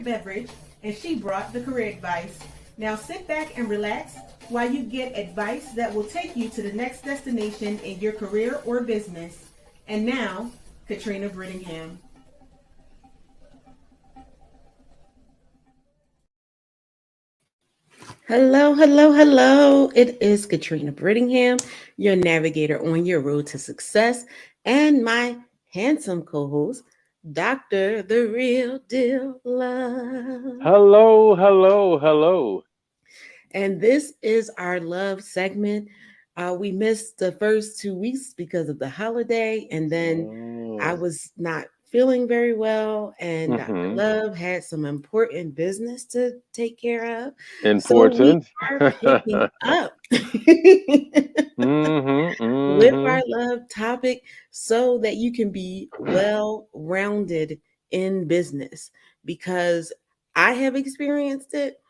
beverage, and she brought the career advice. Now sit back and relax while you get advice that will take you to the next destination in your career or business. And now, Katrina Brittingham. Hello, hello, hello. It is Katrina Brittingham, your navigator on your road to success, and my handsome co host, Dr. The Real Deal Love. Hello, hello, hello. And this is our love segment. We missed the first 2 weeks because of the holiday, and then I Mm. was not feeling very well, and Dr. Hmm. Love had some important business to take care of. So we Important. are picking up with our Hmm. love topic so that you can be well rounded in business because I have experienced it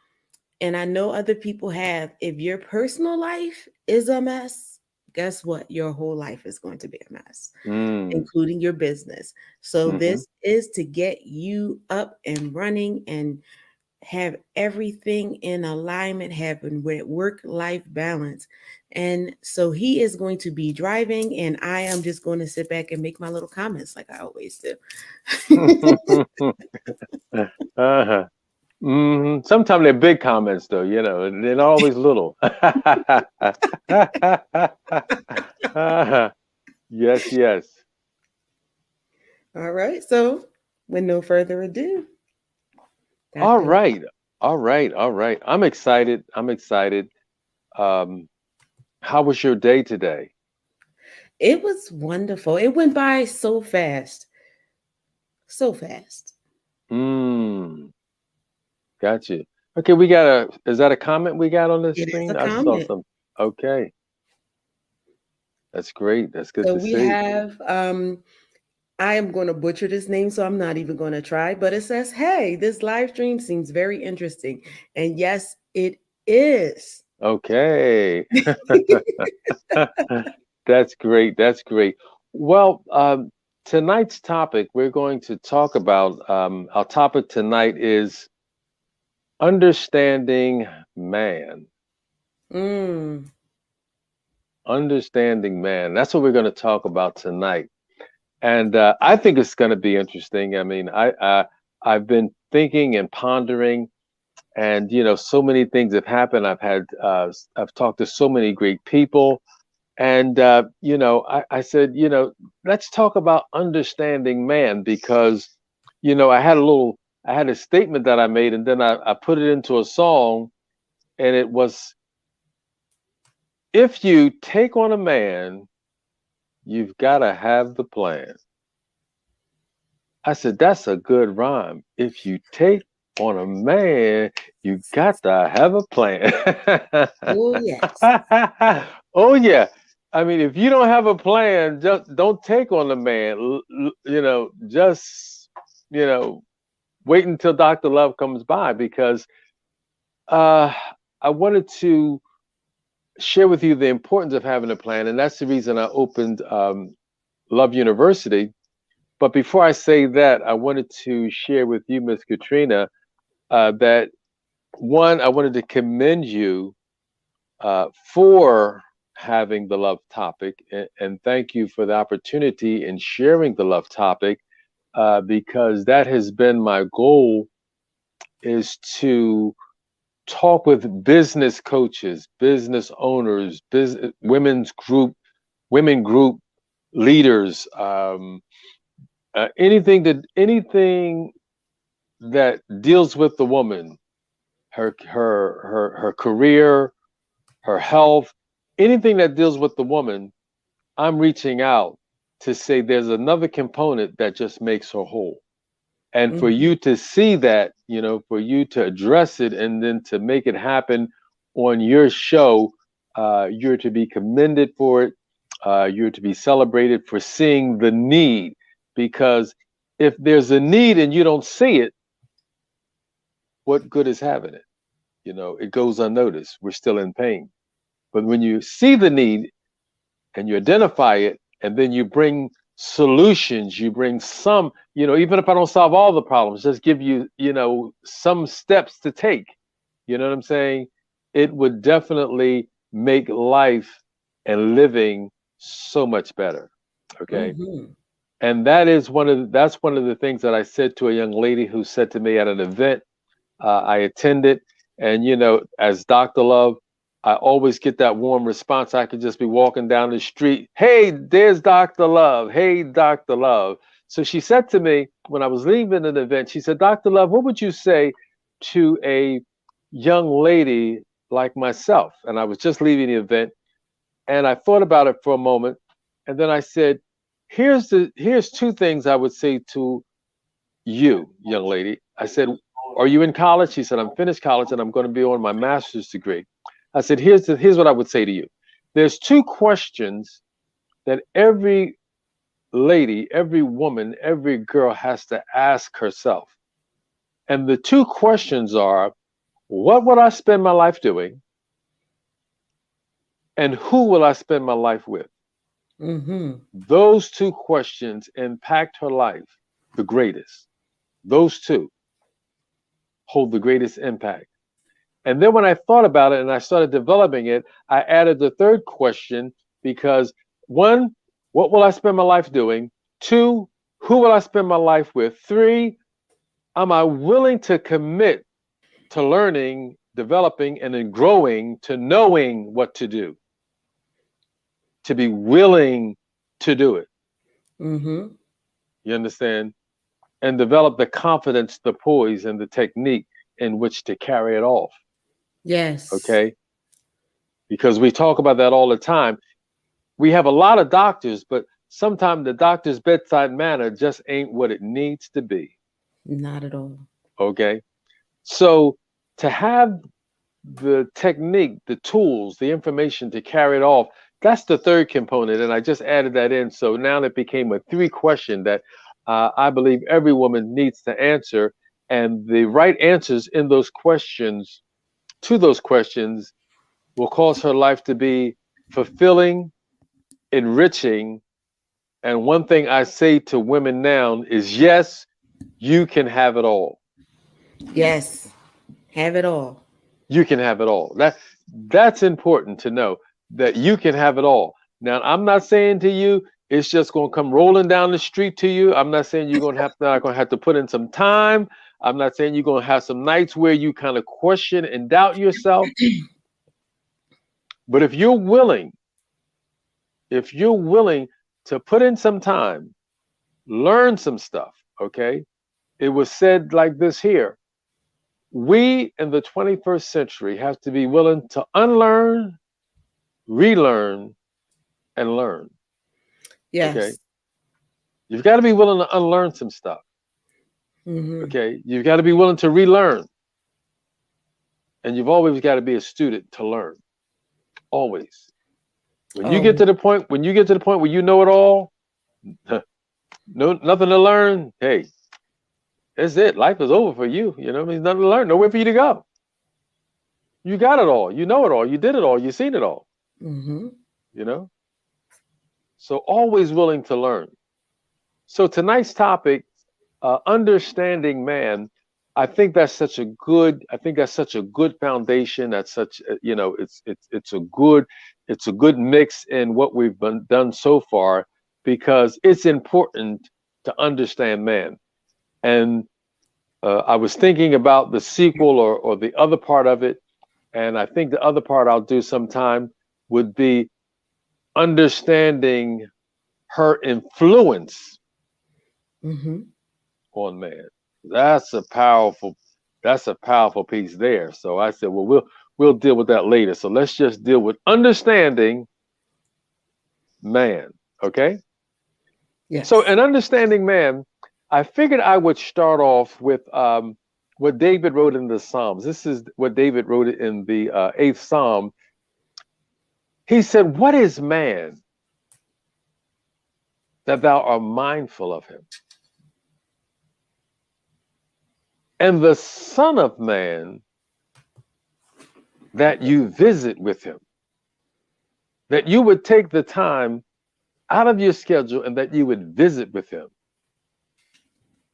and I know other people have. If your personal life is a mess, guess what? Your whole life is going to be a mess, Mm. including your business. So, Hmm. this is to get you up and running and have everything in alignment, having work life balance. And so, he is going to be driving, and I am just going to sit back and make my little comments like I always do. Uh-huh. Sometimes they're big comments, though, and they're not always little. Uh-huh. Yes, yes. All right. So, with no further ado, All Dr. right. All right. All right. I'm excited. I'm excited. Um, how was your day today? It was wonderful. It went by so fast. So fast. Mm. Gotcha. Okay, we got is that a comment we got on the It is a screen? I saw comment. some. Okay, that's great. That's good So to we see. have I am going to butcher this name, so I'm not even going to try, but it says, "Hey, this live stream seems very interesting." And yes, it is. Okay. That's great. That's great. Well, tonight's topic, we're going to talk about, our topic tonight is understanding man. Mm, Understanding man. That's what we're going to talk about tonight. And I think it's going to be interesting. I mean, I've been thinking and pondering, and so many things have happened. I've talked to so many great people, and I said, let's talk about understanding man because I had a statement that I made, and then I put it into a song, and it was, if you take on a man, you've got to have the plan. I said, that's a good rhyme. If you take on a man, you got to have a plan. oh, yes. Oh, yeah. I mean, if you don't have a plan, just don't take on the man. Just, you know, wait until Dr. Love comes by because uh, I wanted to share with you the importance of having a plan. And that's the reason I opened Love University. But before I say that, I wanted to share with you, Miss Katrina, that one, I wanted to commend you for having the love topic, and thank you for the opportunity in sharing the love topic, because that has been my goal, is to talk with business coaches, business owners, business women group leaders, anything that deals with the woman, her career, her health, anything that deals with the woman. I'm reaching out to say there's another component that just makes her whole. And for Mhm. you to see that, for you to address it and then to make it happen on your show, you're to be commended for it. You're to be celebrated for seeing the need. Because if there's a need and you don't see it, what good is having it? It goes unnoticed. We're still in pain. But when you see the need and you identify it, and then you bring solutions. You bring some, even if I don't solve all the problems, just give you, some steps to take. You know what I'm saying? It would definitely make life and living so much better. Okay. Mm-hmm. And that's one of the things that I said to a young lady who said to me at an event I attended. And, as Dr. Love, I always get that warm response. I could just be walking down the street. Hey, there's Dr. Love. Hey, Dr. Love. So she said to me when I was leaving an event, she said, Dr. Love, what would you say to a young lady like myself? And I was just leaving the event and I thought about it for a moment. And then I said, here's two things I would say to you, young lady. I said, are you in college? She said, I'm finished college and I'm going to be on my master's degree. I said, here's what I would say to you. There's two questions that every lady, every woman, every girl has to ask herself. And the two questions are, what would I spend my life doing? And who will I spend my life with? Mm-hmm. Those two questions impact her life the greatest. Those two hold the greatest impact. And then when I thought about it and I started developing it, I added the third question because one, what will I spend my life doing? Two, who will I spend my life with? Three, am I willing to commit to learning, developing, and then growing to knowing what to do, to be willing to do it? Mm-hmm. You understand? And develop the confidence, the poise, and the technique in which to carry it off. Yes. Okay? Because we talk about that all the time. We have a lot of doctors, but sometimes the doctor's bedside manner just ain't what it needs to be. Not at all. Okay? So to have the technique, the tools, the information to carry it off, that's the third component. And I just added that in. So now it became a three question that I believe every woman needs to answer. And the right answers in those questions, to those questions, will cause her life to be fulfilling, enriching. And one thing I say to women now is yes, you can have it all. Yes. Have it all. You can have it all. That's important to know that you can have it all. Now, I'm not saying to you it's just going to come rolling down the street to you. I'm not saying you're going to not going to have to put in some time. I'm not saying you're going to have some nights where you kind of question and doubt yourself. But if you're willing to put in some time, learn some stuff, okay? It was said like this here. We in the 21st century have to be willing to unlearn, relearn, and learn. Okay. Yes. You've got to be willing to unlearn some stuff. Mm-hmm. Okay. You've got to be willing to relearn. And you've always got to be a student to learn. Always. When you get Oh. to the point, when you get to the point where you know it all, no nothing to learn, hey, that's it. Life is over for you. You know, there's nothing to learn, nowhere for you to go. You got it all. You know it all. You did it all. You've seen it all. Mm-hmm. You know? So always willing to learn. So tonight's topic, understanding man, I think that's such a good foundation. That's such, it's a good mix in what we've done so far because it's important to understand man. And I was thinking about the sequel or the other part of it. And I think the other part I'll do sometime would be understanding her influence Mm-hmm. on man. That's a powerful, that's a powerful piece there. So I said, well, we'll deal with that later. So let's just deal with understanding man. Okay. So Yes. in understanding man, I figured I would start off with what David wrote in the Psalms. This is what David wrote in the eighth Psalm. He said, what is man that thou art mindful of him? And the Son of Man that you visit with him, that you would take the time out of your schedule and that you would visit with him.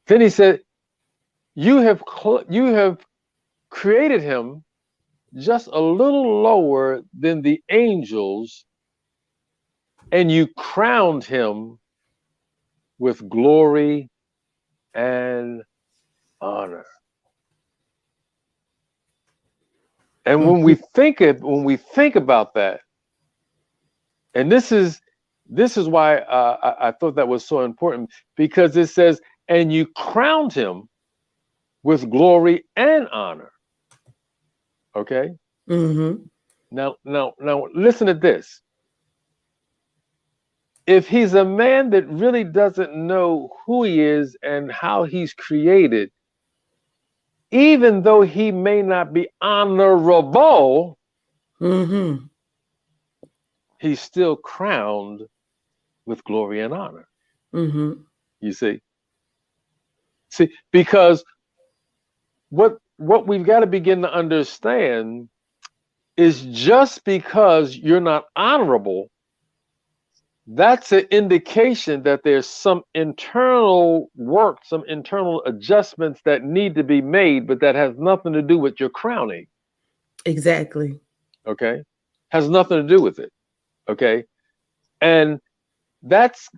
Then he said, you have created him just a little lower than the angels, and you crowned him with glory and honor. And Mhm. when we think about that, and this is why I thought that was so important, because it says, and you crowned him with glory and honor. Okay. Mhm. Now, listen to this. If he's a man that really doesn't know who he is and how he's created, even though he may not be honorable, Mhm. he's still crowned with glory and honor. Mhm. You see, because what we've got to begin to understand is just because you're not honorable, that's an indication that there's some internal work, some internal adjustments that need to be made, but that has nothing to do with your crowning. Exactly. Okay, has nothing to do with it. Okay, and that's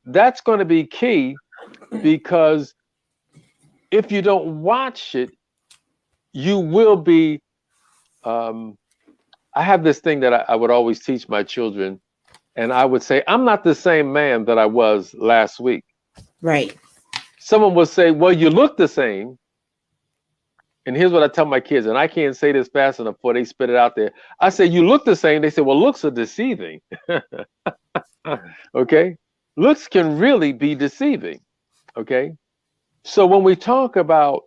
going to be key, because if you don't watch it, you will be. Um, I have this thing that I would always teach my children, and I would say, I'm not the same man that I was last week. Right. Someone would say, well, you look the same. And here's what I tell my kids, and I can't say this fast enough before they spit it out there. I say, you look the same. They say, well, looks are deceiving. Okay. Looks can really be deceiving. Okay. So when we talk about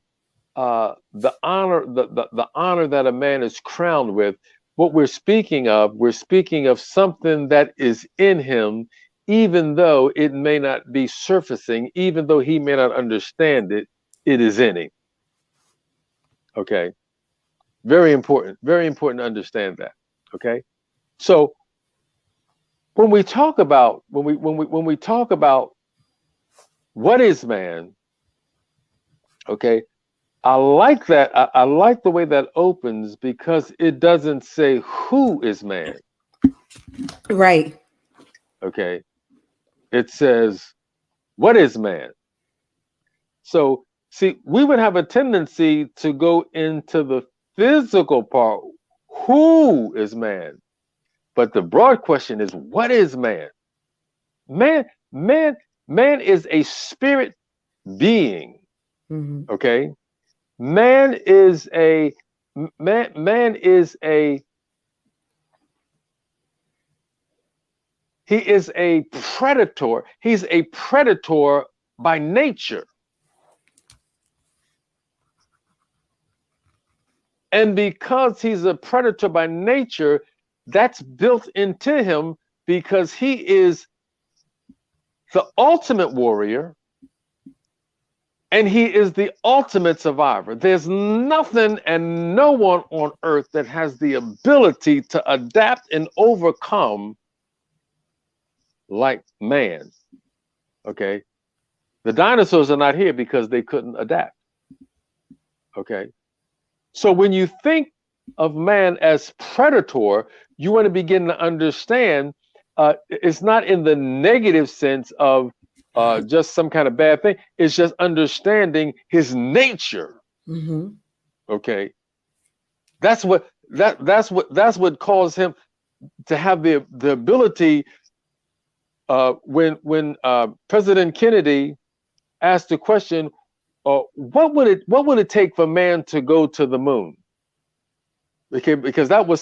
the honor, the honor that a man is crowned with, what we're speaking of something that is in him, even though it may not be surfacing, even though he may not understand it, it is in him. Okay. Very important to understand that. Okay. So when we talk about what is man, okay, I like that. I like the way that opens, because it doesn't say who is man. Right. Okay. It says, what is man? So, see, we would have a tendency to go into the physical part. Who is man? But the broad question is, what is man? Man, man, man is a spirit being. Mhm. Okay. Man is a man is a he is a predator. He's a predator by nature. And because he's a predator by nature, that's built into him, because he is the ultimate warrior and he is the ultimate survivor. There's nothing and no one on earth that has the ability to adapt and overcome like man. Okay. The dinosaurs are not here because they couldn't adapt. Okay. So when you think of man as predator, you want to begin to understand it's not in the negative sense of just some kind of bad thing. It's just understanding his nature. Mhm. Okay. That's what caused him to have the ability when President Kennedy asked the question, what would it take for man to go to the moon? Because that is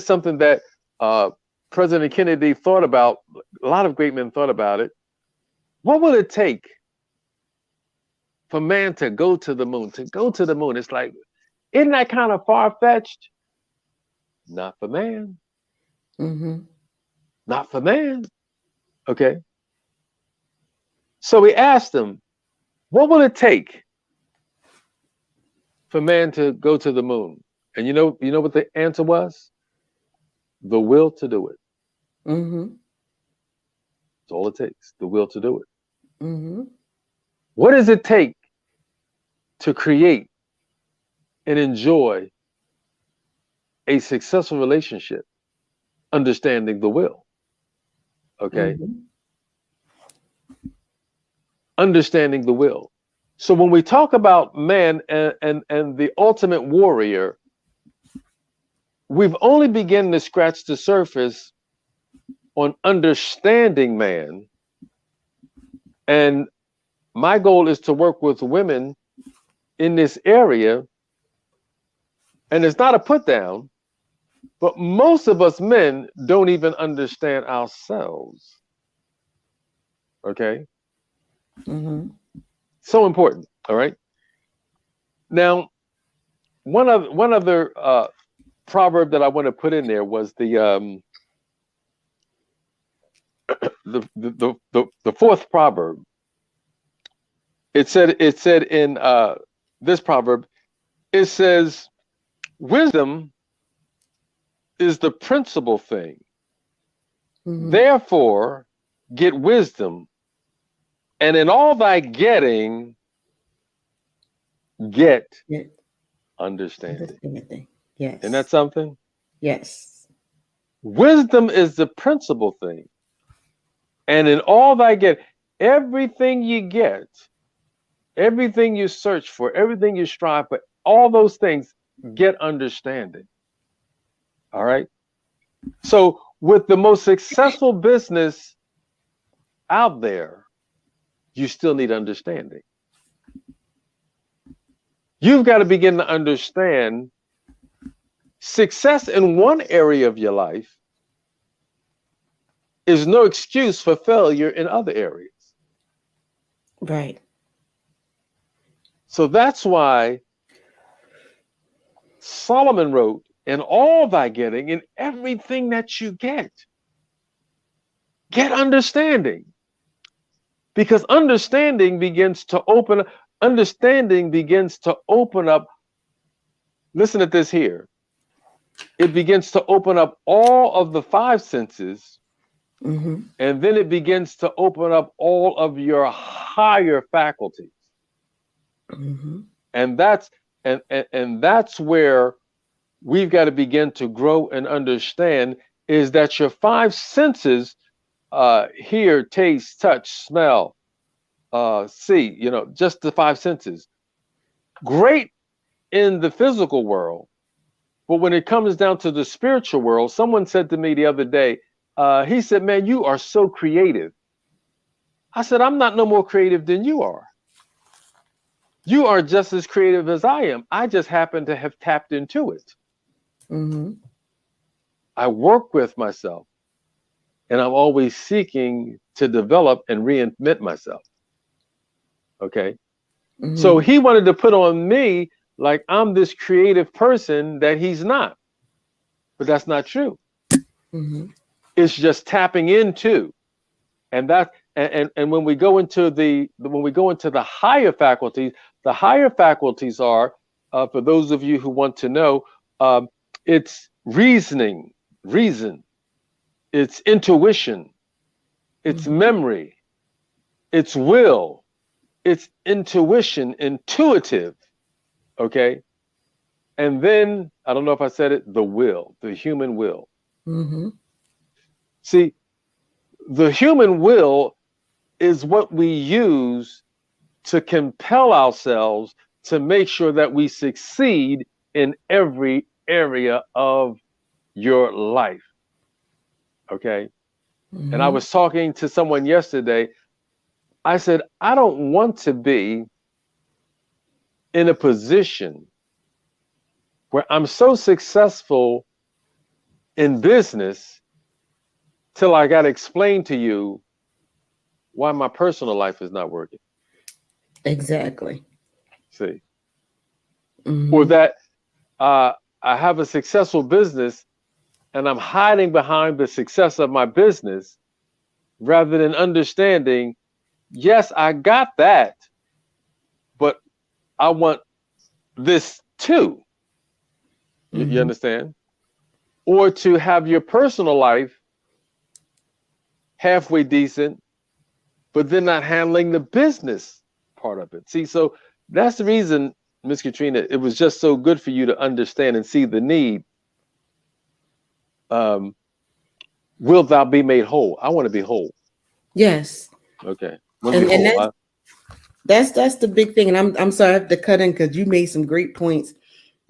something that uh, President Kennedy thought about. A lot of great men thought about it. What would it take for man to go to the moon? To go to the moon, it's like, isn't that kind of far fetched? Not for man. Mhm. Not for man. Okay. So we asked him, what will it take for man to go to the moon? And you know what the answer was? The will to do it. Mhm. That's all it takes, the will to do it. Mm-hmm. What does it take to create and enjoy a successful relationship? Understanding the will. Okay. Mm-hmm. Understanding the will. So when we talk about man and the ultimate warrior, we've only begun to scratch the surface on understanding man. And my goal is to work with women in this area. And it's not a put down, but most of us men don't even understand ourselves. Okay. Mm-hmm. So important. All right. Now, one other proverb that I want to put in there was the fourth proverb. It said in this proverb, it says, wisdom is the principal thing. Mm-hmm. Therefore, get wisdom, and in all thy getting, get Yeah. understanding. Understanding. Isn't that Yes. something? Yes. Wisdom is the principal thing. And in all thy get, everything you get, everything you search for, everything you strive for, all those things, get understanding. All right. So, with the most successful business out there, you still need understanding. You've got to begin to understand success in one area of your life is no excuse for failure in other areas. Right. So that's why Solomon wrote, in all thy getting, in everything that you get understanding. Because understanding begins to open up, listen to this here. It begins to open up all of the five senses, Mm-hmm. and then it begins to open up all of your higher faculties. Mm-hmm. And that's where we've got to begin to grow and understand, is that your five senses, hear, taste, touch, smell, see, just the five senses, great in the physical world. But when it comes down to the spiritual world, someone said to me the other day, he said, man, you are so creative. I said, I'm not no more creative than you are. You are just as creative as I am. I just happen to have tapped into it. Mm-hmm. I work with myself, and I'm always seeking to develop and reinvent myself. Okay. So Mm-hmm. he wanted to put on me like I'm this creative person that he's not. But that's not true. Mm-hmm. It's just tapping into. And that and when we go into the higher faculties are, for those of you who want to know, it's reason, it's intuition, it's Mm-hmm. memory, it's will, it's intuitive. Okay. And then, I don't know if I said it, the will, the human will. Mm-hmm. See, the human will is what we use to compel ourselves to make sure that we succeed in every area of your life. Okay. And I Mm-hmm. was talking to someone yesterday. I said, I don't want to be in a position where I'm so successful in business till I got to explain to you why my personal life is not working. Exactly. See, or Mm-hmm. that I have a successful business and I'm hiding behind the success of my business rather than understanding, yes, I got that, but I want this too. You Mm-hmm. understand? Or to have your personal life halfway decent, but they're not handling the business part of it. See, so that's the reason, Miss Katrina, it was just so good for you to understand and see the need. Um, will thou be made whole? I want to be whole. Yes. Okay, want to be And whole. that's the big thing. And I'm sorry I have to cut in because you made some great points,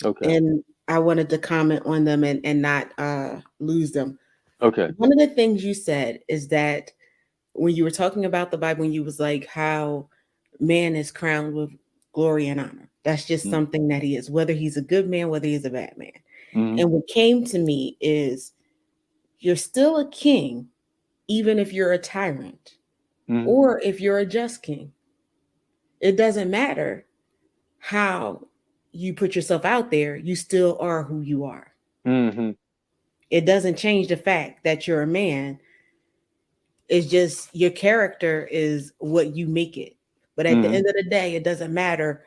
Okay, and I wanted to comment on them and not lose them. okay. One of the things you said is that when you were talking about the Bible, when you was like how man is crowned with glory and honor. That's just Mm, something that he is, whether he's a good man, whether he's a bad man. mm, And what came to me is you're still a king, even if you're a tyrant mm, or if you're a just king. It doesn't matter how you put yourself out there, you still are who you are. mm, It doesn't change the fact that you're a man. It's just your character is what you make it. But at the mm, end of the day, it doesn't matter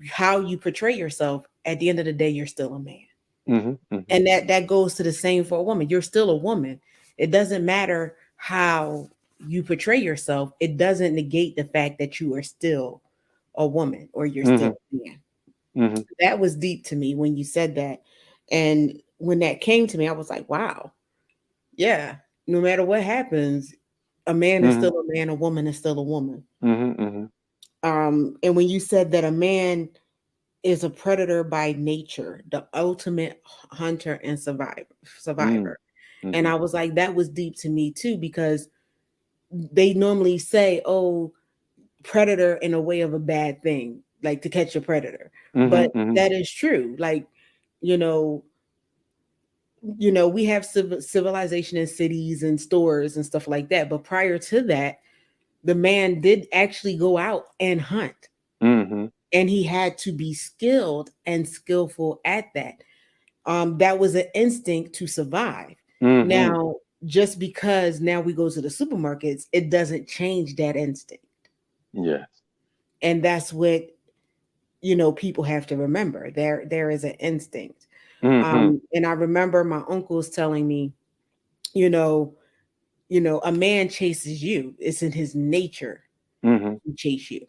how you portray yourself. At the end of the day, you're still a man. mm, mm, And that goes to the same for a woman. You're still a woman. It doesn't matter how you portray yourself. It doesn't negate the fact that you are still a woman or you're still mm, a man. mm, That was deep to me when you said that. And when that came to me, I was like, wow, yeah, no matter what happens, a man is mm, still a man, a woman is still a woman. mm, mm, And when you said that a man is a predator by nature, the ultimate hunter and mm, survivor. And mm, I was like, that was deep to me too, because they normally say, oh, predator in a way of a bad thing, like to catch a predator. But mm, mm, that is true. Like, you know, we have civilization in cities and stores and stuff like that. But prior to that, the man did actually go out and hunt, mm, and he had to be skilled and skillful at that. That was an instinct to survive. mm. Now, just because now we go to the supermarkets, it doesn't change that instinct. Yes. And that's what people have to remember. There is an instinct. Mm, And I remember my uncles telling me, you know, a man chases you. It's in his nature mm, to chase you.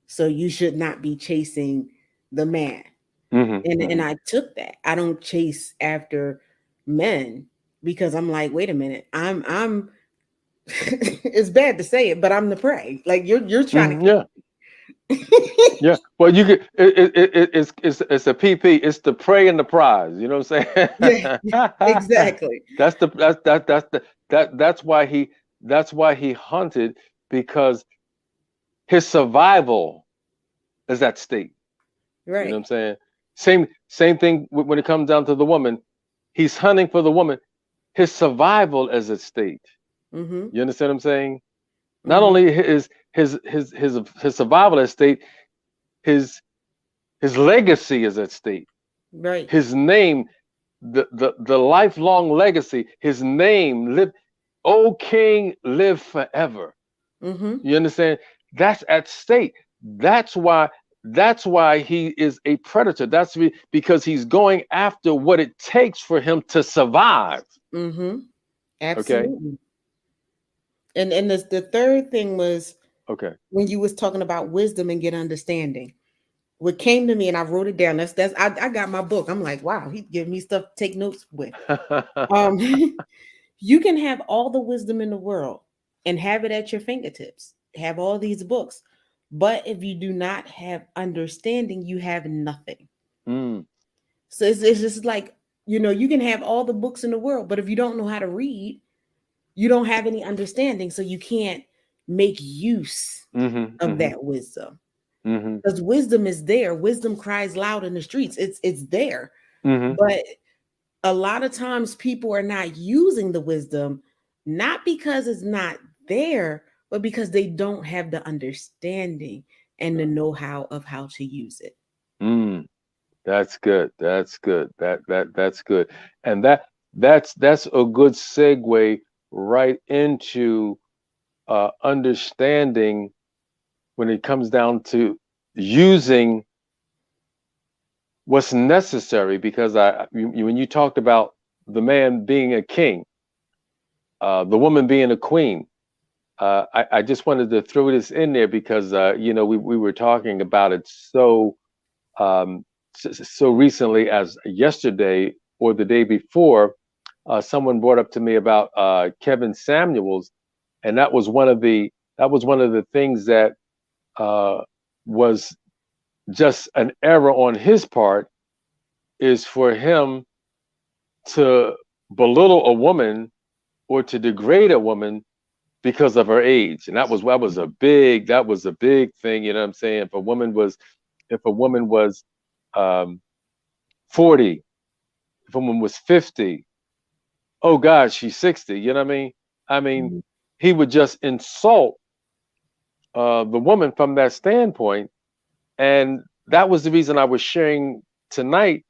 So you should not be chasing the man. mm, And mm. I took that. I don't chase after men because I'm like, wait a minute. I'm it's bad to say it, but I'm the prey. Like you're trying to Yeah. catch Yeah, well, you get it's a PP. It's the prey and the prize. You know what I'm Yeah, saying? exactly. That's why he hunted, because his survival is at stake. You know what Right. I'm saying? Same thing when it comes down to the woman. He's hunting for the woman. His survival is at stake. Mm-hmm. You understand what I'm saying? Not Mm-hmm. only his survival at stake, his his legacy is at stake. Right. His name, the lifelong legacy, his name live, O King, live forever. Mm-hmm. You understand? That's at stake. That's why he is a predator. Because he's going after what it takes for him to survive. Mm-hmm. Okay? Absolutely. And the third thing was Okay. when you was talking about wisdom and get understanding. What came to me and I wrote it down. That's I got my book. I'm like, wow, he giving me stuff to take notes with. Um, you can have all the wisdom in the world and have it at your fingertips. Have all these books, but if you do not have understanding, you have nothing. Mm, So it's just like you can have all the books in the world, but if you don't know how to read, you don't have any understanding, so you can't make use mm-hmm, of mm-hmm, that wisdom. mm-hmm, Because wisdom is there. Wisdom cries loud in the streets. It's there. mm-hmm. But a lot of times people are not using the wisdom, not because it's not there, but because they don't have the understanding and the know-how of how to use it. Mm. That's good. That's good. That's good. And that's a good segue right into understanding when it comes down to using what's necessary. Because when you talked about the man being a king, the woman being a queen. I just wanted to throw this in there because we were talking about it so recently as yesterday or the day before. Someone brought up to me about Kevin Samuels, and that was one of the things that was just an error on his part, is for him to belittle a woman or to degrade a woman because of her age. And that was a big thing, you know what I'm saying? If a woman was um 40, if a woman was 50, oh God, she's 60, you know what I mean? I mean, Mhm. he would just insult the woman from that standpoint. And that was the reason I was sharing tonight,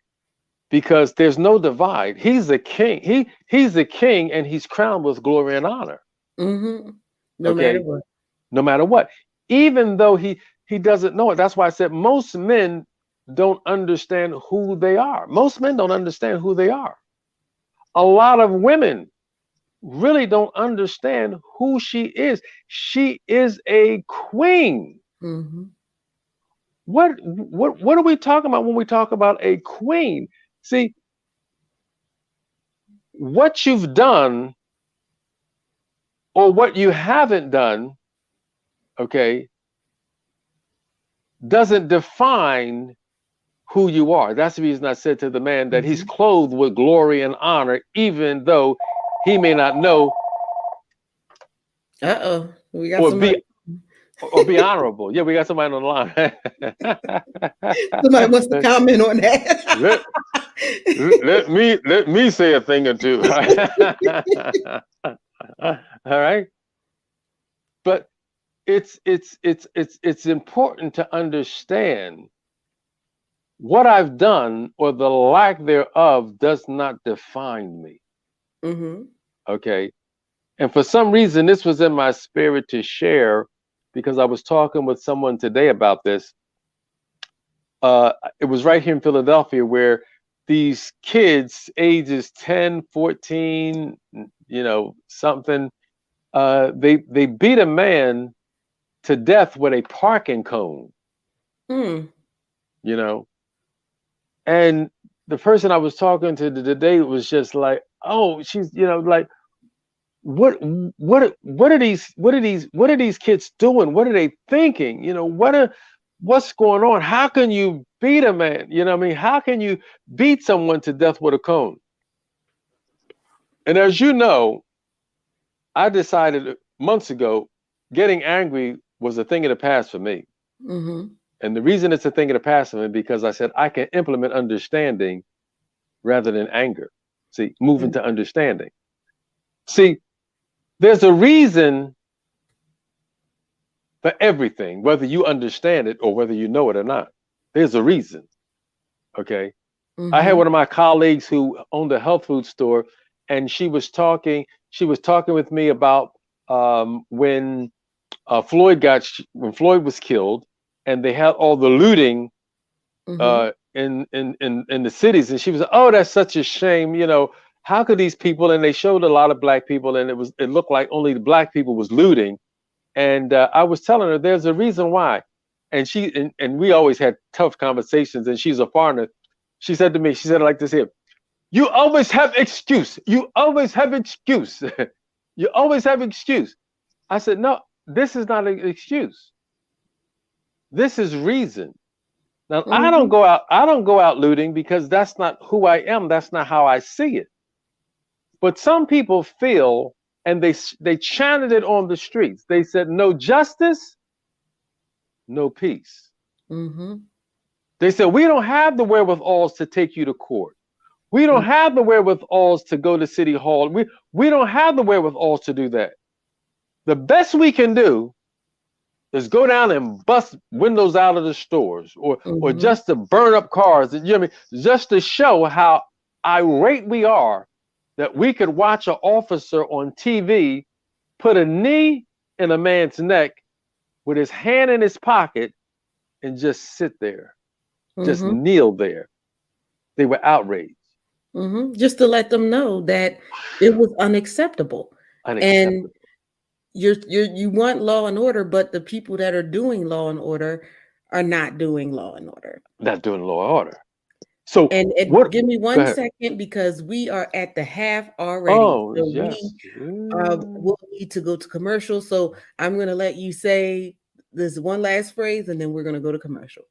because there's no divide. He's the king. He's the king, and he's crowned with glory and honor. Mhm. No matter Okay, what. no matter what. Even though he doesn't know it. That's why I said most men don't understand who they are. Most men don't understand who they are. A lot of women really don't understand who she is. She is a queen. Mhm. What are we talking about when we talk about a queen? See, what you've done or what you haven't done, okay, doesn't define who you are. That's the reason I said to the man that he's Mhm. clothed with glory and honor, even though he may not know Uh-oh. We got or somebody. be honorable. Yeah, we got somebody on the Somebody wants to line. comment on that. let, let me say a thing or two. All right. But it's important to understand what I've done or the lack thereof does not define me. Mhm. Okay. And for some reason, this was in my spirit to share, because I was talking with someone today about this. It was right here in Philadelphia where these kids, ages 10, 14, something, they beat a man to death with a parking cone, Mm. you know. And the person I was talking to today was just like, oh, she's, like, what are these kids doing? What are they thinking? What's going on? How can you beat a man? You know what I mean? How can you beat someone to death with a cone? And as you know, I decided months ago, getting angry was a thing of the past for me. Mhm. And the reason it's a thing of the past for me, because I said I can implement understanding rather than anger. See, moving Mm. to understanding. See, there's a reason for everything, whether you understand it or whether you know it or not. There's a reason. Okay. I had Mhm. one of my colleagues who owned a health food store, and she was talking with me about when when Floyd was killed, and they had all the looting Mhm. in the cities, and she was like, oh, that's such a shame. How could these people? And they showed a lot of black people, and it looked like only the black people was looting. And I was telling her there's a reason why. And and we always had tough conversations. And she's a foreigner. She said to me, she said it like this here: "You always have excuse. You always have excuse. You always have excuse." I said, "No, this is not an excuse. This is reason." Now I don't Mhm. go out. I don't go out looting because that's not who I am. That's not how I see it. But some people feel, and they chanted it on the streets. They said, "No justice, no peace." Mhm. They said, we don't have the wherewithals to take you to court. We don't Mm. have the wherewithals to go to City Hall. We don't have the wherewithals to do that. The best we can do is go down and bust windows out of the stores, or Mhm. just to burn up cars. You know what I mean? Just to show how irate we are, that we could watch an officer on TV put a knee in a man's neck with his hand in his pocket and just sit there, just Mhm. kneel there. They were outraged. Mhm. Just to let them know that it was unacceptable. And Unacceptable. you want law and order, but the people that are doing law and order are not doing law and order. Not doing law and order. So And what? give me Go one ahead. second because we are at the half already. Oh So we yes. will need to go to commercial. So I'm gonna let you say this one last phrase and then we're gonna go to commercial.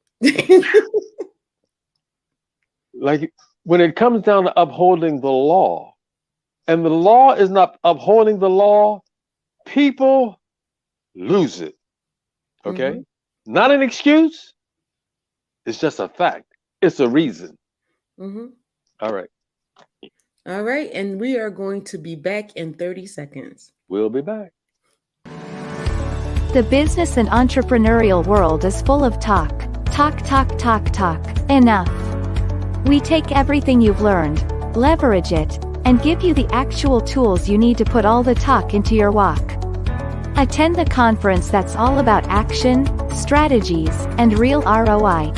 Like when it comes down to upholding the law, and the law is not upholding the law, people lose it. Hmm. Okay? Not an excuse. It's just a fact. It's a reason. Hmm. All right. All right, and we are going to be back in 30 seconds. We'll be back. The business and entrepreneurial world is full of talk. Talk, talk, talk, talk. Enough. We take everything you've learned, leverage it, and give you the actual tools you need to put all the talk into your walk. Attend the conference that's all about action, strategies, and real ROI.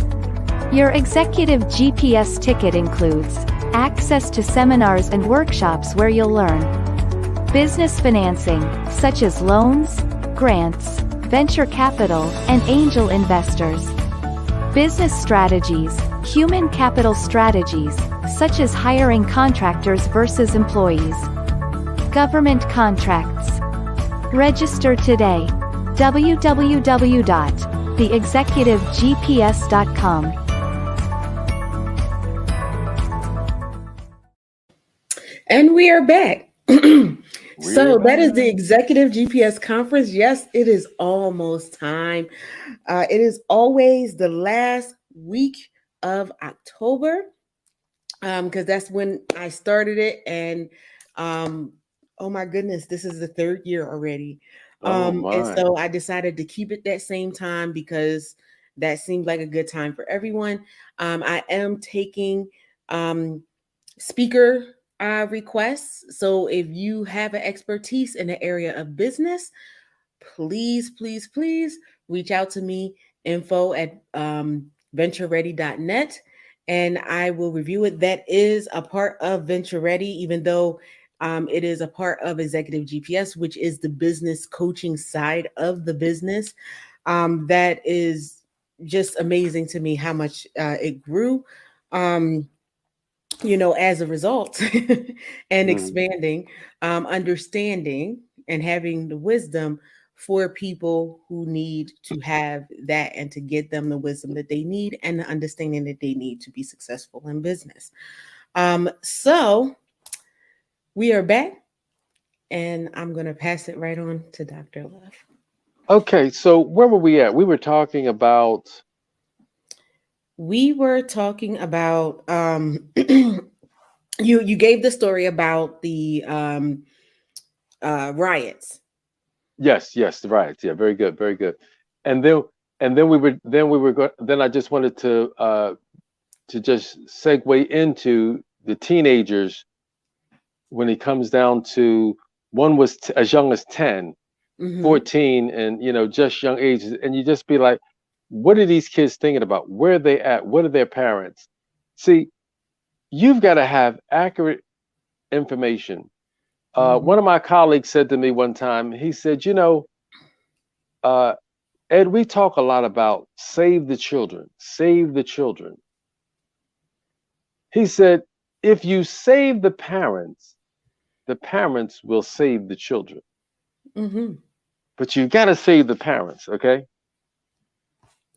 Your executive GPS ticket includes access to seminars and workshops where you'll learn business financing, such as loans, grants, venture capital, and angel investors. Business strategies, human capital strategies, such as hiring contractors versus employees. Government contracts. Register today. www.theexecutivegps.com. And we are back. We're So that is the back. Executive GPS conference. Yes, it is almost time. It is always the last week of October, because that's when I started it. And oh my goodness, this is the third year already. Oh And my. so I decided to keep it that same time because that seemed like a good time for everyone. I am taking um, speaker requests. So if you have an expertise in the area of business, please, please, please reach out to me, info at ventureready.net, and I will review it. That is a part of Venture Ready, even though it is a part of Executive GPS, which is the business coaching side of the business. That is just amazing to me how much it grew. Um, as a result and Mm. expanding, understanding and having the wisdom for people who need to have that and to get them the wisdom that they need and the understanding that they need to be successful in business. So we are back and I'm going to pass it right on to Dr. Love. Okay, so where were we at? We were talking about We were talking about you gave the story about the riots. yes, yes, right. Yeah, very good, very good. And then I just wanted to just segue into the teenagers when it comes down to one was as young as 10, Hmm. 14, and just young ages, and you just be like, what are these kids thinking about? Where are they at? What are their parents? See, you've got to have accurate information. Hmm. One of my colleagues said to me one time, he said, uh, Ed, we talk a lot about save the children, save the children. He said, if you save the parents will save the children. Hmm. But you got to save the parents, okay?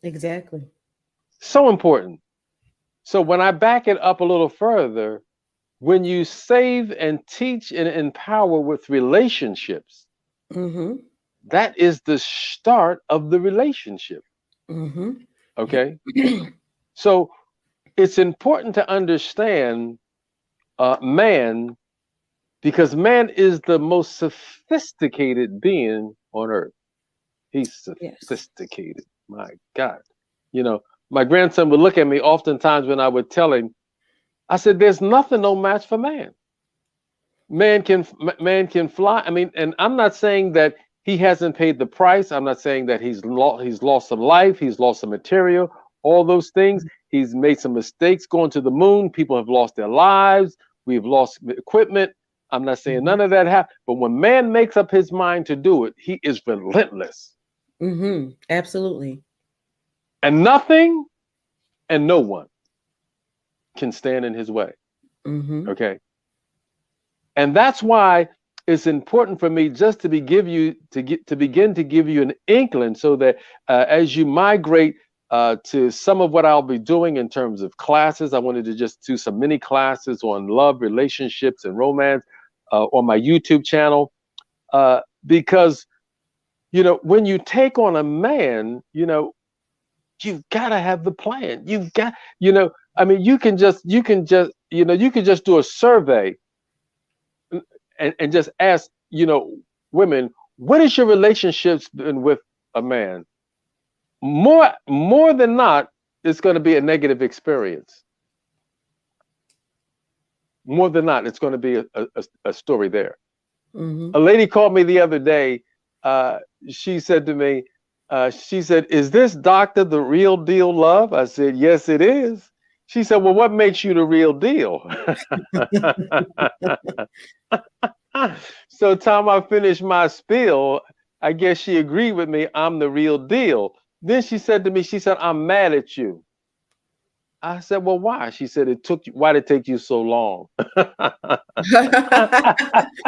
Exactly. So important. So when I back it up a little further, when you save and teach and empower with relationships, Hmm. that is the start of the relationship, Hmm. okay? So it's important to understand man because man is the most sophisticated being on earth. He's Yes. sophisticated. My God. You know, my grandson would look at me oftentimes when I would tell him, I said, there's nothing no match for man. Man can fly. I mean, and I'm not saying that he hasn't paid the price. I'm not saying that he's lost some life, he's lost some material, all those things. He's made some mistakes going to the moon. People have lost their lives. We've lost equipment. I'm not saying Mm-hmm. none of that happens. But when man makes up his mind to do it, he is relentless. Mm-hmm. Absolutely. And nothing and no one can stand in his way. Mm-hmm. Okay. And that's why it's important for me just to be give you to get to begin to give you an inkling, so that as you migrate to some of what I'll be doing in terms of classes, I wanted to just do some mini classes on love, relationships, and romance on my YouTube channel, because when you take on a man, you've got to have the plan. You've got, I mean, you can just do a survey and just ask, women, what is your relationships been with a man? More than not, it's going to be a negative experience. More than not, it's going to be a story there. Mm-hmm. A lady called me the other day. Uh, she said to me, she said, "Is this doctor the real deal, love?" I said, "Yes, it is." She said, "Well, what makes you the real deal?" So time I finished my spiel, I guess she agreed with me. I'm the real deal. Then she said to me, she said, "I'm mad at you." I said, "Well, why?" She said, why did it take you so long?"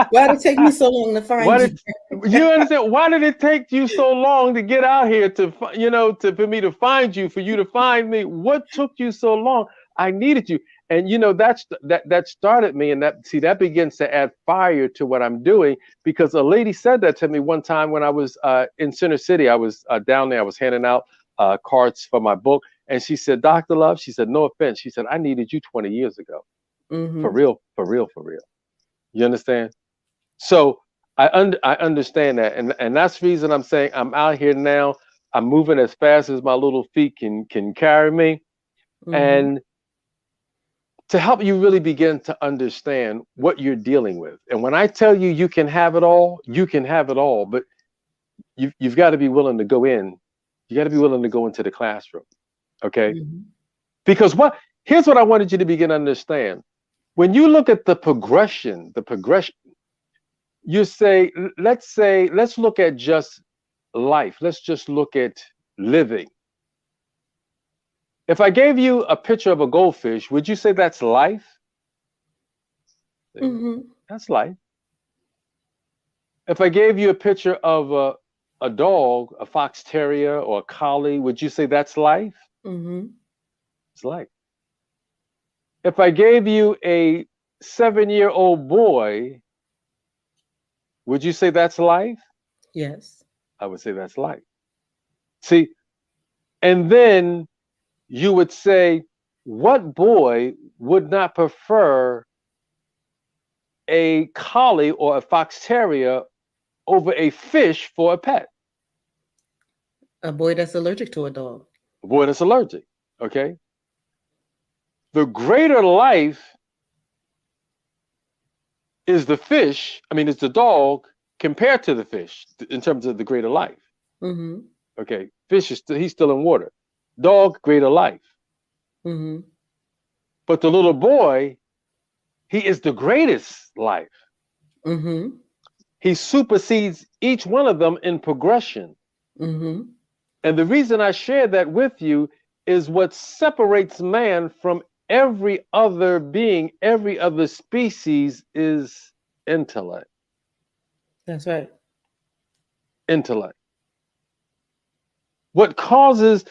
Why did it take me so long to Why find you? did you understand? Why did it take you so long to get out here for me to find you, for you to find me? What took you so long? I needed you. And that started me, and that begins to add fire to what I'm doing, because a lady said that to me one time when I was in Center City. I was down there. I was handing out cards for my book, and she said, "Dr. Love," she said, "no offense," she said, "I needed you 20 years ago, for Mm-hmm. real, for real, for real." You understand? So I understand that, and that's the reason I'm saying I'm out here now. I'm moving as fast as my little feet can carry me, Mm-hmm. and to help you really begin to understand what you're dealing with. And when I tell you you can have it all, you can have it all, but you've got to be willing to go in. You got to be willing to go into the classroom, okay? Mm-hmm. Because here's what I wanted you to begin to understand. When you look at the progression, let's look at just life. Let's just look at living. If I gave you a picture of a goldfish, would you say that's life? Mm-hmm. That's life. If I gave you a picture of a dog, a fox terrier or a collie, would you say that's life? Mm-hmm. It's life. If I gave you a 7-year-old boy, would you say that's life? Yes. I would say that's life. See, and then you would say, what boy would not prefer a collie or a fox terrier over a fish for a pet? A boy that's allergic to a dog. A boy that's allergic. Okay. The greater life is the fish, I mean, it's the dog compared to the fish in terms of the greater life. Mm-hmm. Okay. Fish he's still in water. Dog, greater life. Mm-hmm. But the little boy, he is the greatest life. Mm-hmm. He supersedes each one of them in progression. Mm-hmm. And the reason I share that with you is what separates man from every other being, every other species is intellect. That's right. Intellect. What causes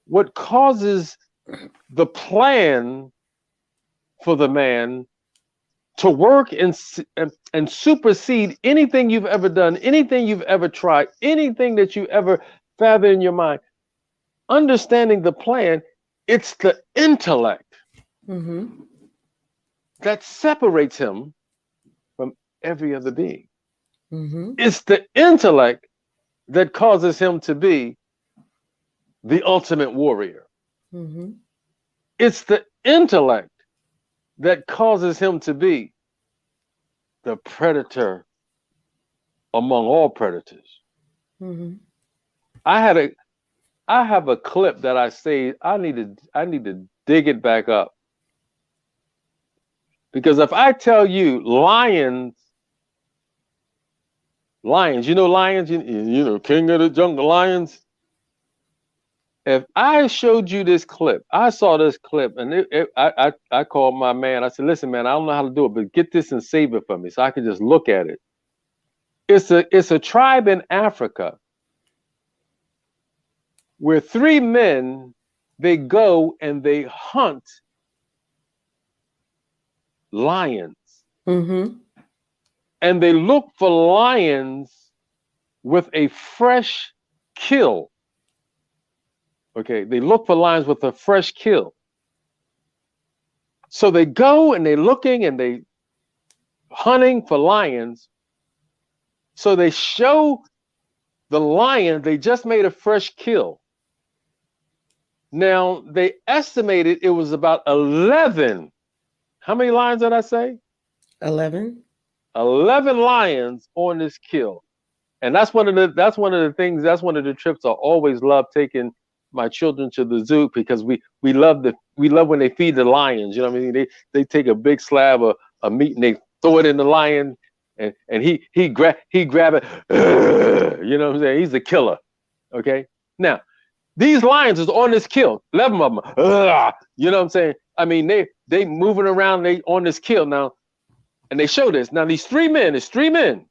the plan for the man to work and supersede anything you've ever done, anything you've ever tried, anything that you ever fathom in your mind? Understanding the plan, it's the intellect Mm-hmm. that separates him from every other being. Mm-hmm. It's the intellect that causes him to be the ultimate warrior. Mm-hmm. It's the intellect that causes him to be the predator among all predators. Mm-hmm. I had a I have a clip that I say I need to dig it back up. Because if I tell you lions, you know lions, you know, king of the jungle lions. If I showed you this clip, I saw this clip, and I called my man. I said, "Listen, man, I don't know how to do it, but get this and save it for me, so I can just look at it." It's a tribe in Africa where three men, they go and they hunt lions, Mm-hmm. and they look for lions with a fresh kill. Okay, they look for lions with a fresh kill. So they go and they're looking and they hunting for lions. So they show the lion they just made a fresh kill. Now they estimated it was about 11. How many lions did I say? 11. 11 lions on this kill. And that's one of the things, that's one of the trips I always love taking my children to the zoo, because we love when they feed the lions. You know what I mean? They take a big slab of meat and they throw it in the lion, and he grab it. You know what I'm saying? He's a killer. Okay. Now these lions is on this kill. 11 of them. You know what I'm saying? I mean, they moving around. They on this kill now, and they show this. Now these three men. It's three men.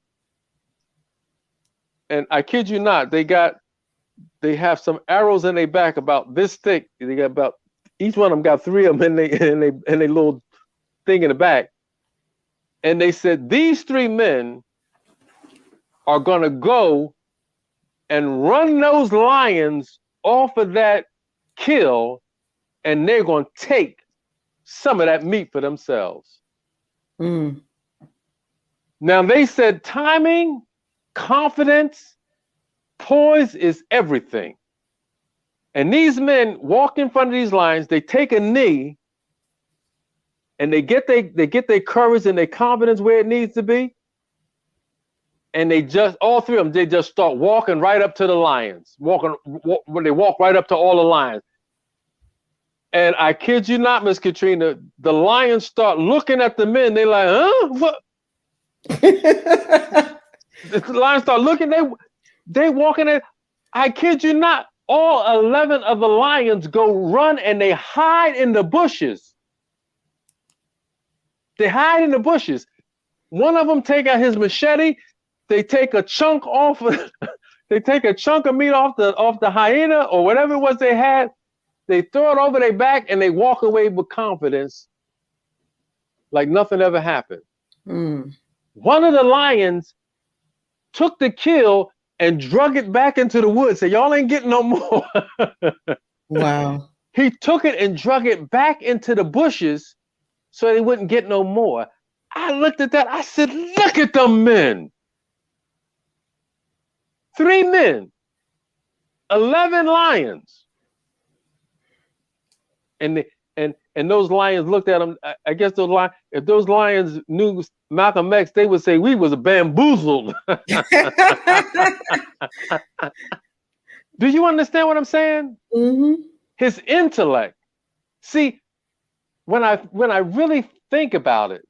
And I kid you not, they have some arrows in their back about this thick. They got about, each one of them got three of them in they little thing in the back. And they said these three men are gonna go and run those lions off of that kill, and they're gonna take some of that meat for themselves. Mm. Now they said timing, confidence, poise is everything. And these men walk in front of these lions, they take a knee, and they get their courage and their confidence where it needs to be. And they just, all three of them, they just start walking right up to the lions. When they walk right up to all the lions. And I kid you not, Miss Katrina, the lions start looking at the men. They like, huh? What? The lions start looking, they walking in. I kid you not, all 11 of the lions go run and they hide in the bushes. They hide in the bushes. One of them take out his machete. They take a chunk off. They take a chunk of meat off the hyena or whatever it was they had. They throw it over their back and they walk away with confidence, like nothing ever happened. Mm. One of the lions took the kill and drug it back into the woods. Said, y'all ain't getting no more. Wow. He took it and drug it back into the bushes so they wouldn't get no more. I looked at that. I said, look at them men. 3 men, 11 lions. And those lions looked at him. I guess if those lions knew Malcolm X, they would say we was bamboozled. Do you understand what I'm saying? Mm-hmm. His intellect. See, when I really think about it,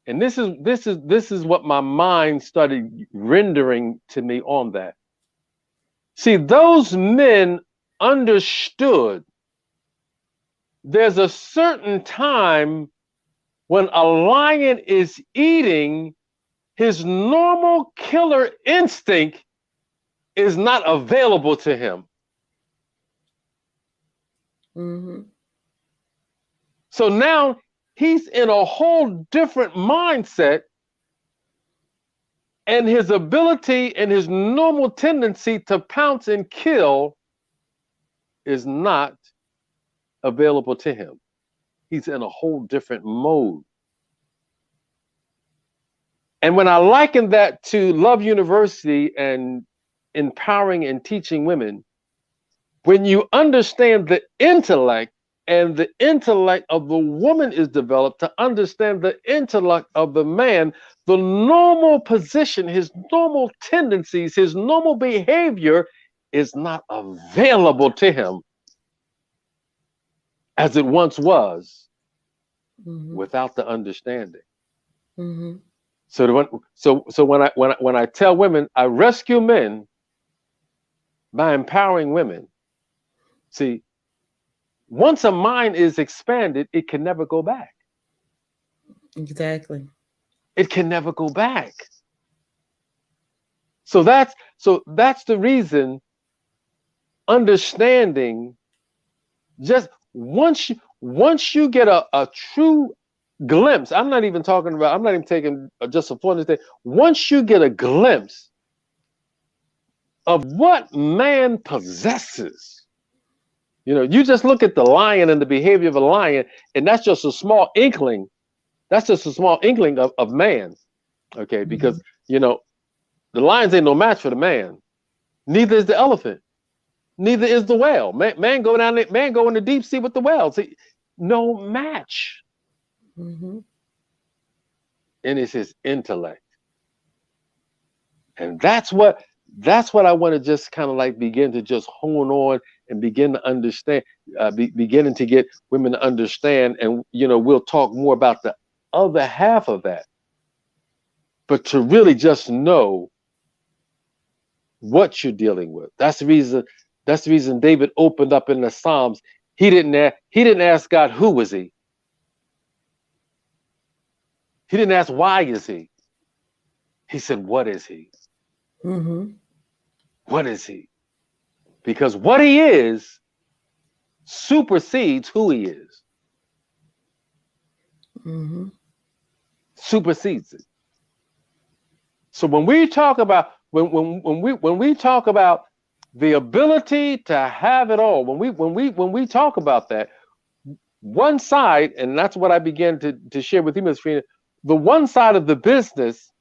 and this is what my mind started rendering to me on that. See, those men understood there's a certain time when a lion is eating, his normal killer instinct is not available to him. Mm-hmm. So now he's in a whole different mindset, and his ability and his normal tendency to pounce and kill is not available to him. He's in a whole different mode. And when I liken that to Love University and empowering and teaching women, when you understand the intellect, and the intellect of the woman is developed to understand the intellect of the man, the normal position, his normal tendencies, his normal behavior is not available to him as it once was. Mm-hmm. without the understanding. Mm-hmm. So when I tell women I rescue men by empowering women, see, once a mind is expanded, it can never go back. Exactly. It can never go back. So that's the reason understanding, just once you get a true glimpse. I'm not even taking just a point. Once you get a glimpse of what man possesses, you just look at the lion and the behavior of a lion, and that's just a small inkling. That's just a small inkling of man. Okay, Mm-hmm. because the lions ain't no match for the man. Neither is the elephant. Neither is the whale. Man go down there, man go in the deep sea with the whale. See, no match. Mm-hmm. And it's his intellect. And that's what I want to just kind of like begin to just hone on and begin to understand, beginning to get women to understand. And we'll talk more about the other half of that. But to really just know what you're dealing with. That's the reason. That's the reason David opened up in the Psalms. He didn't ask God, who was he? He didn't ask, why is he? He said, what is he? Mm-hmm. What is he? Because what he is supersedes who he is. Mm-hmm. Supersedes it. So when we talk about when we talk about the ability to have it all, when we talk about that, one side, and that's what I began to share with you, Ms. Trina, the one side of the business,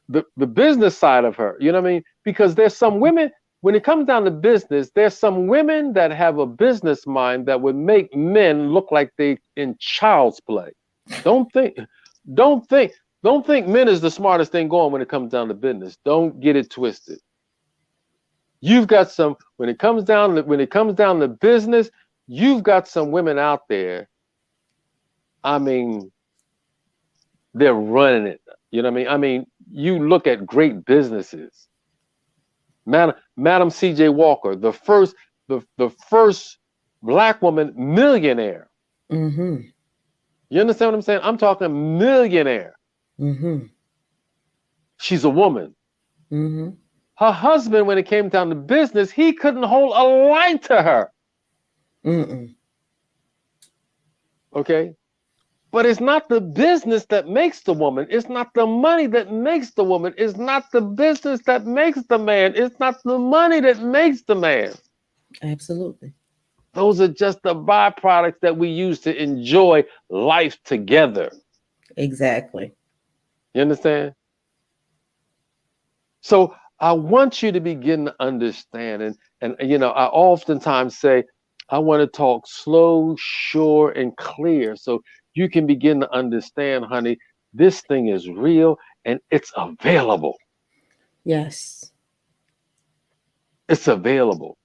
the business side of her, you know what I mean? Because there's some women, when it comes down to business, there's some women that have a business mind that would make men look like they in child's play. Don't think, don't think, don't think men is the smartest thing going when it comes down to business. Don't get it twisted. You've got some, when it comes down to business, you've got some women out there. I mean, they're running it. You know what I mean? I mean, you look at great businesses. Madam C.J. Walker, the first black woman millionaire. Mm-hmm. You understand what I'm saying? I'm talking millionaire. Mm-hmm. She's a woman. Mm-hmm. Her husband, when it came down to business, he couldn't hold a light to her. Mm-mm. Okay? But it's not the business that makes the woman. It's not the money that makes the woman. It's not the business that makes the man. It's not the money that makes the man. Absolutely. Those are just the byproducts that we use to enjoy life together. Exactly. You understand? So I want you to begin to understand. And I oftentimes say, I want to talk slow, sure, and clear so you can begin to understand, honey, this thing is real and it's available. Yes. It's available.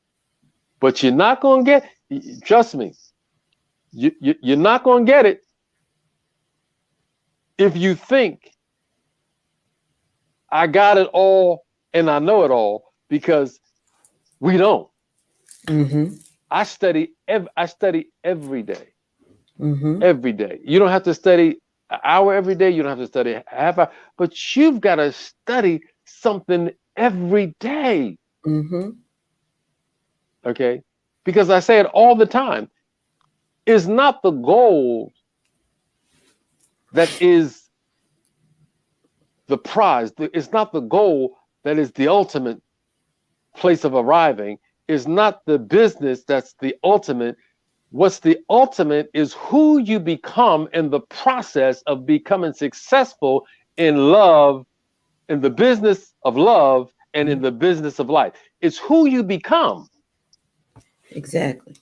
But you're not going to get, trust me, you're not going to get it if you think I got it all and I know it all, because we don't. Mm-hmm. I study every day. Mm-hmm. Every day. You don't have to study an hour every day. You don't have to study a half hour, but you've got to study something every day. Mm-hmm. Okay? Because I say it all the time. It's not the goal that is the prize. It's not the goal that is the ultimate place of arriving. It's not the business that's the ultimate. What's the ultimate is who you become in the process of becoming successful in love, in the business of love, and in the business of life. It's who you become Exactly.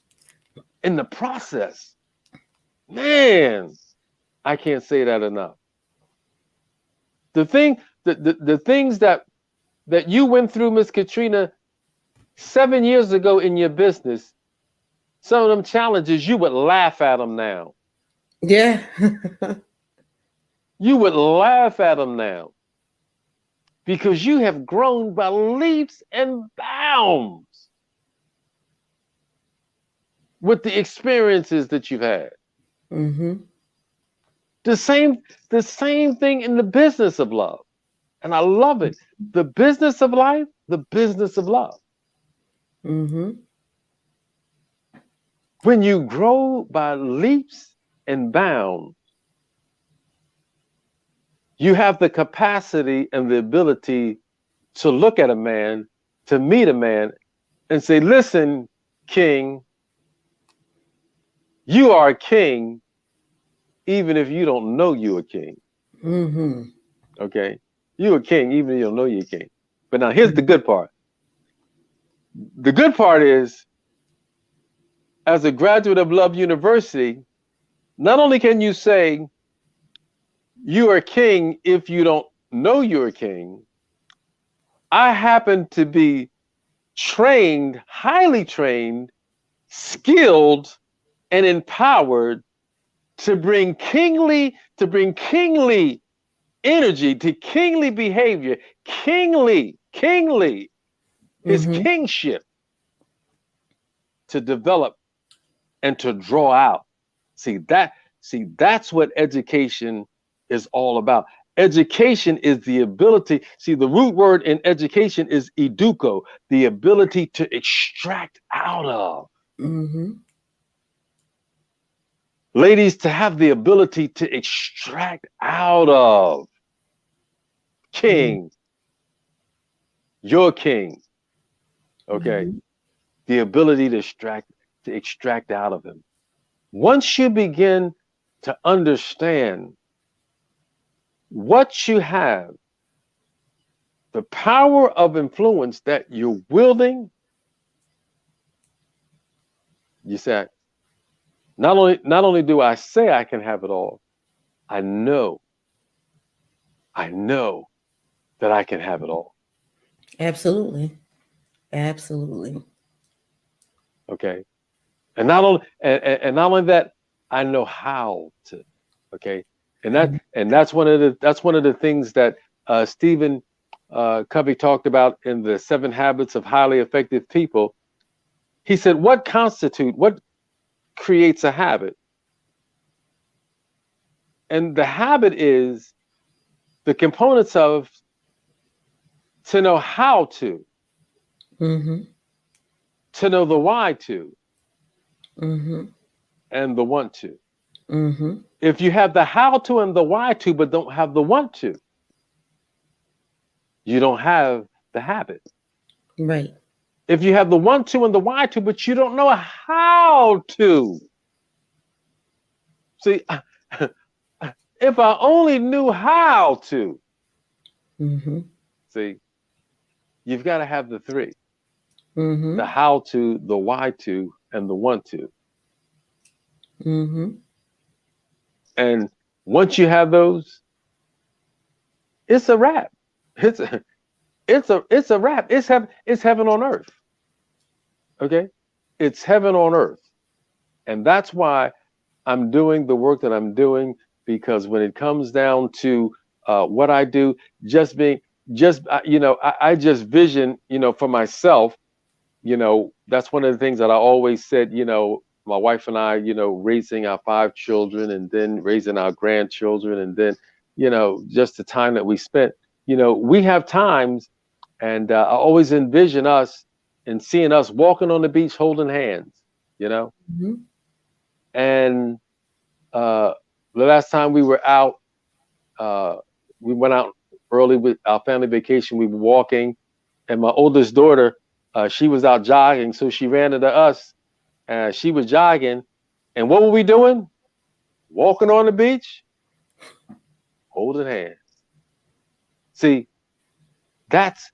in the process. Man, I can't say that enough. The things that you went through, Miss Katrina, 7 years ago in your business, some of them challenges, you would laugh at them now. Yeah. You would laugh at them now because you have grown by leaps and bounds with the experiences that you've had. Mm-hmm. The same, the same thing in the business of love. And I love it. The business of life, the business of love. Mm-hmm. When you grow by leaps and bounds, you have the capacity and the ability to look at a man, to meet a man, and say, listen, king, you are a king, even if you don't know you're a king. Mm-hmm. Okay? You're a king, even if you don't know you're a king. But now here's the good part. The good part is, as a graduate of Love University, not only can you say you are a king if you don't know you're a king, I happen to be trained, highly trained, skilled, and empowered to bring kingly energy, to kingly behavior, kingly, his Mm-hmm. kingship to develop and to draw out. That's what education is all about. Education is the ability, the root word in education is educo, the ability to extract out of. Mm-hmm. Ladies, to have the ability to extract out of. King, your king, okay? Mm-hmm. The ability to extract out of him. Once you begin to understand what you have, the power of influence that you're wielding, you say, not only do I say I can have it all, I know that I can have it all. Absolutely. Absolutely. Okay. And not only that, I know how to. Okay. And that's one of the things that Stephen Covey talked about in the 7 Habits of Highly Effective People. He said, what creates a habit? And the habit is the components of to know how Mm-hmm. to know the why to, Mm-hmm. and the want to. Mm-hmm. If you have the how to and the why to, but don't have the want to, you don't have the habit. Right. If you have the want to and the why to, but you don't know how to. See, if I only knew how to, Mm-hmm. see, you've got to have the 3, Mm-hmm. the how to, the why to, and the want to. Mm-hmm. And once you have those, it's a wrap. It's a, it's a wrap. It's heaven on earth. Okay? It's heaven on earth. And that's why I'm doing the work that I'm doing, because when it comes down to what I do, just being, I just vision, for myself, that's one of the things that I always said, my wife and I, raising our 5 children and then raising our grandchildren, and then, just the time that we spent, we have times, and I always envision us and seeing us walking on the beach holding hands, you know, Mm-hmm. and the last time we were out, uh, we went out early with our family vacation. We were walking, and my oldest daughter, she was out jogging, so she ran into us. She was jogging, and what were we doing? Walking on the beach, holding hands. See, that's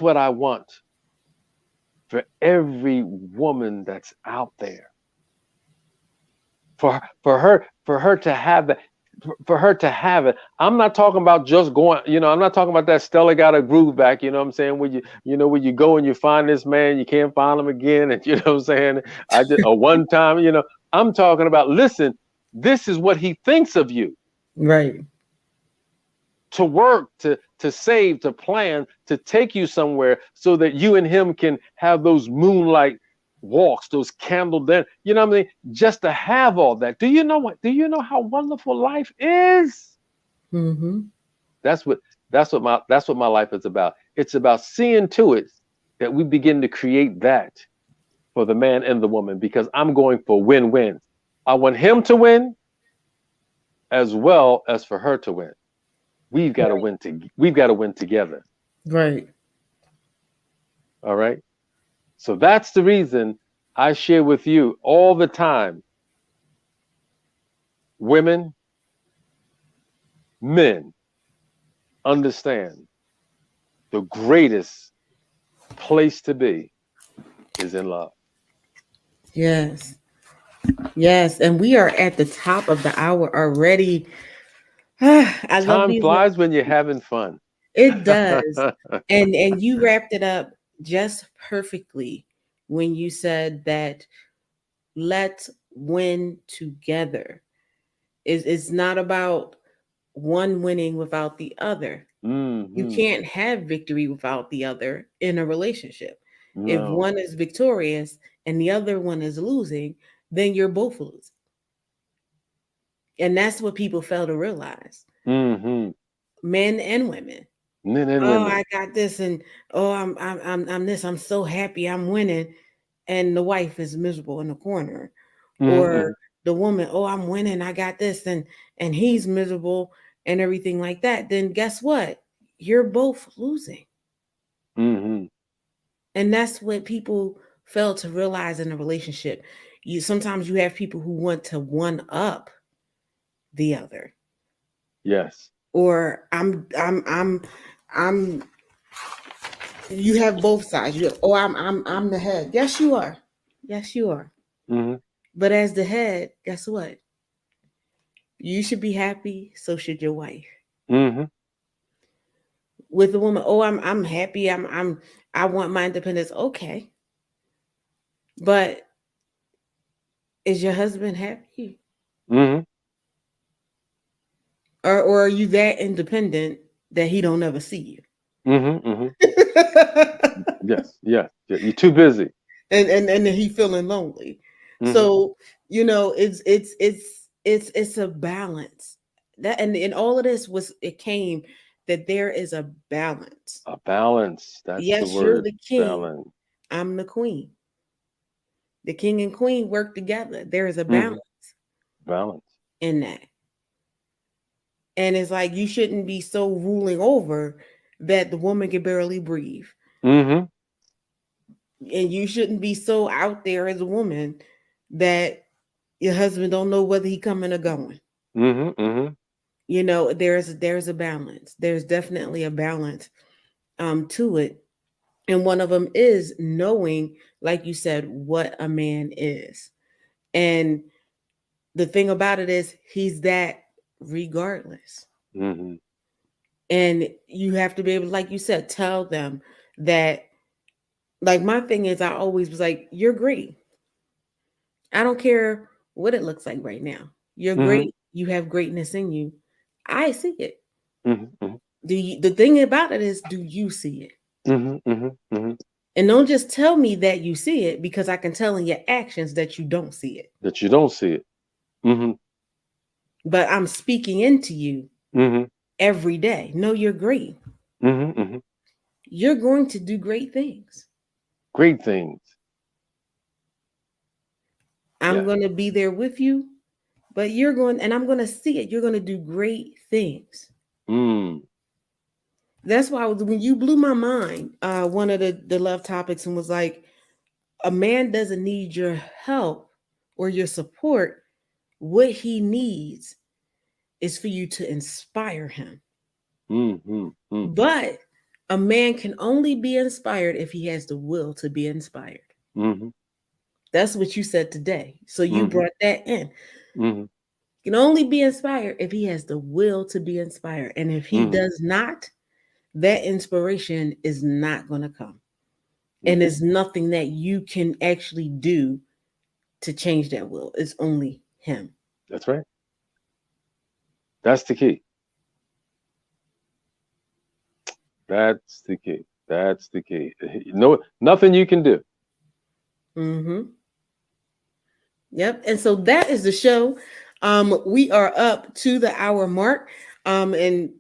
what I want for every woman that's out there. For her to have that, for her to have it. I'm not talking about just going, I'm not talking about that Stella got a groove back, you know what I'm saying? When when you go and you find this man, you can't find him again, and you know what I'm saying? I just a one time, I'm talking about, listen, This is what he thinks of you. Right. To work, to save, to plan, to take you somewhere so that you and him can have those moonlight walks, those candle dinner. You know what I mean? Just to have all that. Do you know what? Do you know how wonderful life is? Mm-hmm. That's what that's what my life is about. It's about seeing to it that we begin to create that for the man and the woman, because I'm going for win-win. I want him to win as well as for her to win. We've got to win together. Right. All right. So that's the reason I share with you all the time. Women, men, understand the greatest place to be is in love. Yes. Yes. And we are at the top of the hour already. I love Time these. flies when you're having fun. It does. And you wrapped it up just perfectly when you said that let's win together. It's not about one winning without the other. You Hmm. can't have victory without the other in a relationship. If No. one is victorious and the other one is losing, then you're both losing. And that's what people fail to realize. Hmm. Men and women. Men and Oh, women. I got this, and oh, I'm this. I'm so happy. I'm winning, and the wife is miserable in the corner, Hmm. or the woman. Oh, I'm winning. I got this, and he's miserable and everything like that. Then guess what? You're both losing, Hmm. and that's what people fail to realize in a relationship. You sometimes you have people who want to one up the other, Yes. or I'm you have both sides. Oh, I'm the head. Yes, you are. Yes, you are. Hmm. But as the head, guess what? You should be happy. So should your wife. Hmm. With a woman, oh, I'm happy. I want my independence. Okay, but is your husband happy, Hmm. or are you that independent that he don't ever see Hmm. Hmm. you? Yes. Yes. Yeah. You're too busy. And he feeling lonely. Hmm. So it's a balance that and all of this was it came that there is a balance. A balance. That's the Yes, you're word. the king. Balance. I'm the queen. The king and queen work together. There is a Hmm. balance Balance. in that. And it's like you shouldn't be so ruling over that the woman can barely breathe. Hmm. And you shouldn't be so out there as a woman that your husband don't know whether he coming or going. Hmm. Hmm. There's a balance. There's definitely a balance to it. And one of them is knowing, like you said, what a man is. And the thing about it is he's that regardless. Hmm. And you have to be able, like you said, tell them that, like my thing is I always was like, you're great. I don't care what it looks like right now. You're Hmm. great. You have greatness in you. I see it. Hmm. The thing about it is, do you see it? Hmm. Hmm. Hmm. And don't just tell me that you see it because I can tell in your actions that you don't see it. That you don't see it. Hmm. But I'm speaking into you Hmm. every day. No, you're great. Hmm. Hmm. You're going to do great things. Great things. I'm Yeah. going to be there with you, but and I'm going to see it. You're going to do great things. Mm. That's why when you blew my mind, one of the love topics and was like, a man doesn't need your help or your support. What he needs is for you to inspire him. Mm. Mm. Mm. But a man can only be inspired if he has the will to be inspired. Hmm. That's what you said today. So you Hmm. brought that in. Hmm. He can only be inspired if he has the will to be inspired. And if he Hmm. does not, that inspiration is not going to come. And Hmm. there's nothing that you can actually do to change that will. It's only him. That's right. That's the key. That's the key. That's the key. No, nothing you can do. Mm-hmm. Yep. And so that is the show. We are up to the hour mark. And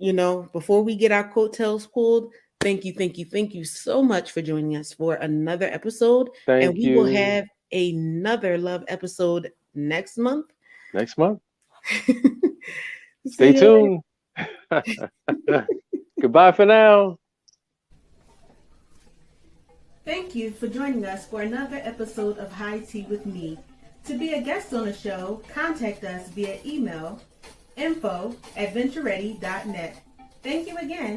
before we get our coattails pulled, thank you so much for joining us for another episode. And Thank we will you. have another love episode next month. Next month. Stay See you tuned. Goodbye for now. Thank you for joining us for another episode of High Tea with Me. To be a guest on the show, contact us via email info@ventureready.net. Thank you again.